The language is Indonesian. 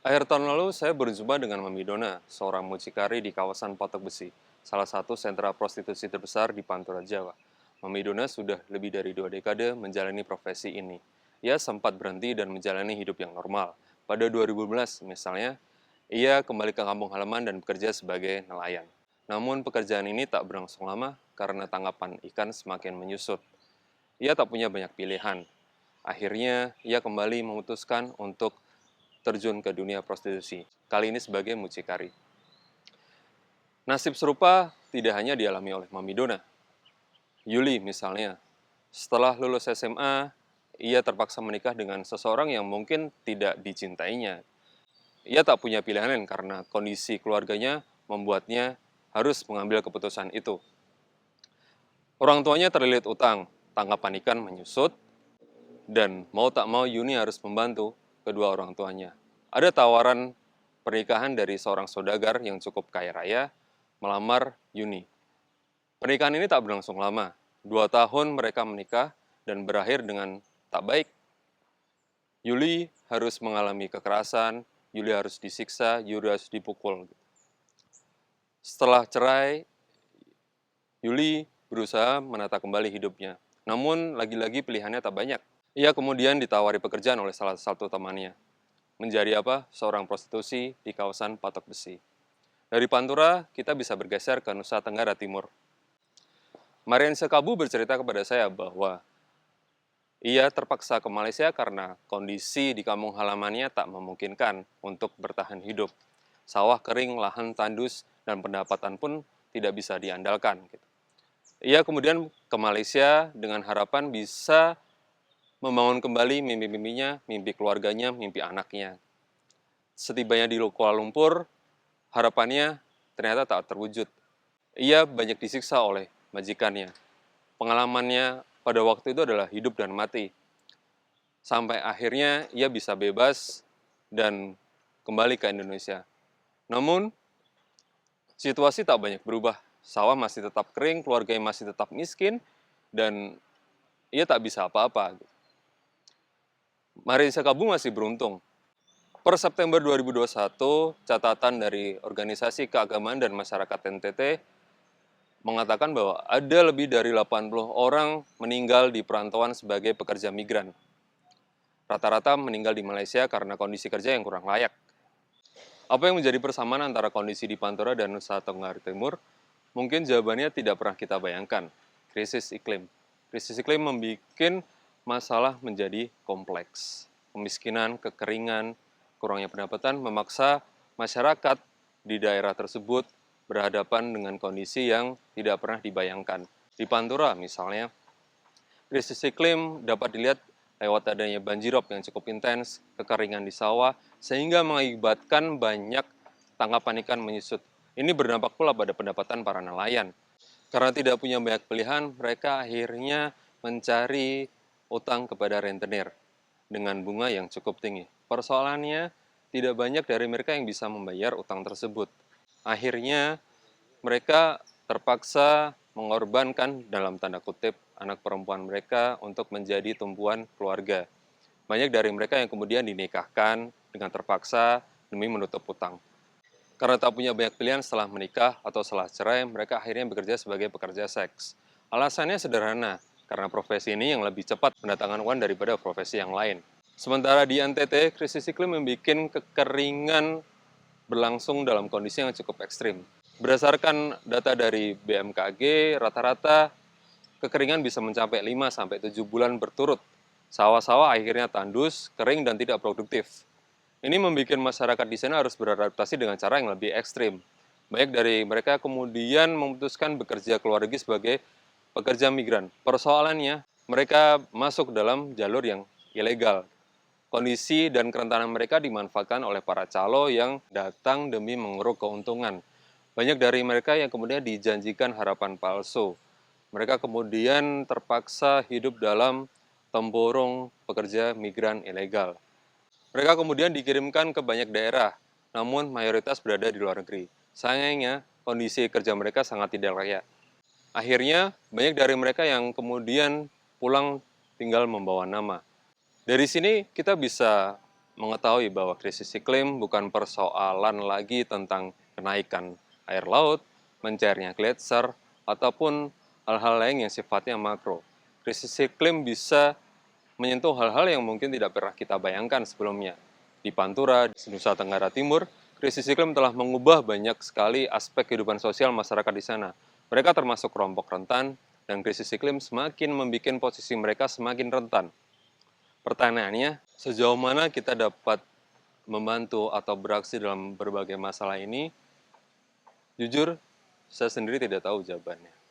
Akhir tahun lalu, saya berjumpa dengan Mami Dona, seorang mucikari di kawasan Patok Besi, salah satu sentra prostitusi terbesar di Pantura, Jawa. Mami Dona sudah lebih dari 2 dekade menjalani profesi ini. Ia sempat berhenti dan menjalani hidup yang normal. Pada 2012, misalnya, ia kembali ke kampung halaman dan bekerja sebagai nelayan. Namun pekerjaan ini tak berlangsung lama karena tangkapan ikan semakin menyusut. Ia tak punya banyak pilihan. Akhirnya, ia kembali memutuskan untuk terjun ke dunia prostitusi, kali ini sebagai mucikari. Nasib serupa tidak hanya dialami oleh Mami Dona. Yuli misalnya, setelah lulus SMA, ia terpaksa menikah dengan seseorang yang mungkin tidak dicintainya. Ia tak punya pilihan lain karena kondisi keluarganya membuatnya harus mengambil keputusan itu. Orang tuanya terlilit utang, tangkapan ikan menyusut, dan mau tak mau Yuni harus membantu kedua orang tuanya. Ada tawaran pernikahan dari seorang saudagar yang cukup kaya raya melamar Yuni. Pernikahan ini tak berlangsung lama. 2 tahun mereka menikah dan berakhir dengan tak baik. Yuli harus mengalami kekerasan, Yuli harus disiksa, Yuli harus dipukul. Setelah cerai, Yuli berusaha menata kembali hidupnya. Namun lagi-lagi pilihannya tak banyak. Ia kemudian ditawari pekerjaan oleh salah satu temannya. Menjadi apa? Seorang prostitusi di kawasan Patok Besi. Dari Pantura, kita bisa bergeser ke Nusa Tenggara Timur. Marian Sekabu bercerita kepada saya bahwa ia terpaksa ke Malaysia karena kondisi di kampung halamannya tak memungkinkan untuk bertahan hidup. Sawah kering, lahan tandus, dan pendapatan pun tidak bisa diandalkan. Ia kemudian ke Malaysia dengan harapan bisa membangun kembali mimpi-mimpinya, mimpi keluarganya, mimpi anaknya. Setibanya di Kuala Lumpur, harapannya ternyata tak terwujud. Ia banyak disiksa oleh majikannya. Pengalamannya pada waktu itu adalah hidup dan mati. Sampai akhirnya ia bisa bebas dan kembali ke Indonesia. Namun, situasi tak banyak berubah. Sawah masih tetap kering, keluarganya masih tetap miskin, dan ia tak bisa apa-apa. Marian Sekabu masih beruntung. Per September 2021, catatan dari Organisasi Keagamaan dan Masyarakat NTT mengatakan bahwa ada lebih dari 80 orang meninggal di perantauan sebagai pekerja migran. Rata-rata meninggal di Malaysia karena kondisi kerja yang kurang layak. Apa yang menjadi persamaan antara kondisi di Pantura dan Nusa Tenggara Timur? Mungkin jawabannya tidak pernah kita bayangkan. Krisis iklim. Krisis iklim membuat masalah menjadi kompleks. Kemiskinan, kekeringan, kurangnya pendapatan memaksa masyarakat di daerah tersebut berhadapan dengan kondisi yang tidak pernah dibayangkan. Di Pantura misalnya, krisis iklim dapat dilihat lewat adanya banjirop yang cukup intens, kekeringan di sawah, sehingga mengakibatkan banyak tangkapan ikan menyusut. Ini berdampak pula pada pendapatan para nelayan. Karena tidak punya banyak pilihan, mereka akhirnya mencari utang kepada rentenir dengan bunga yang cukup tinggi. Persoalannya, tidak banyak dari mereka yang bisa membayar utang tersebut. Akhirnya, mereka terpaksa mengorbankan dalam tanda kutip anak perempuan mereka untuk menjadi tumpuan keluarga. Banyak dari mereka yang kemudian dinikahkan dengan terpaksa demi menutup utang. Karena tak punya banyak pilihan setelah menikah atau setelah cerai, mereka akhirnya bekerja sebagai pekerja seks. Alasannya sederhana, karena profesi ini yang lebih cepat mendatangkan uang daripada profesi yang lain. Sementara di NTT, krisis iklim membuat kekeringan berlangsung dalam kondisi yang cukup ekstrim. Berdasarkan data dari BMKG, rata-rata kekeringan bisa mencapai 5-7 bulan berturut. Sawah-sawah akhirnya tandus, kering, dan tidak produktif. Ini membuat masyarakat di sana harus beradaptasi dengan cara yang lebih ekstrim. Banyak dari mereka kemudian memutuskan bekerja keluar negeri sebagai pekerja migran. Persoalannya, mereka masuk dalam jalur yang ilegal. Kondisi dan kerentanan mereka dimanfaatkan oleh para calo yang datang demi mengeruk keuntungan. Banyak dari mereka yang kemudian dijanjikan harapan palsu. Mereka kemudian terpaksa hidup dalam tempurung pekerja migran ilegal. Mereka kemudian dikirimkan ke banyak daerah, namun mayoritas berada di luar negeri. Sayangnya, kondisi kerja mereka sangat tidak layak. Akhirnya, banyak dari mereka yang kemudian pulang tinggal membawa nama. Dari sini kita bisa mengetahui bahwa krisis iklim bukan persoalan lagi tentang kenaikan air laut, mencairnya gletser, ataupun hal-hal lain yang sifatnya makro. Krisis iklim bisa menyentuh hal-hal yang mungkin tidak pernah kita bayangkan sebelumnya. Di Pantura, di Nusa Tenggara Timur, krisis iklim telah mengubah banyak sekali aspek kehidupan sosial masyarakat di sana. Mereka termasuk kelompok rentan, dan krisis iklim semakin membuat posisi mereka semakin rentan. Pertanyaannya, sejauh mana kita dapat membantu atau beraksi dalam berbagai masalah ini? Jujur, saya sendiri tidak tahu jawabannya.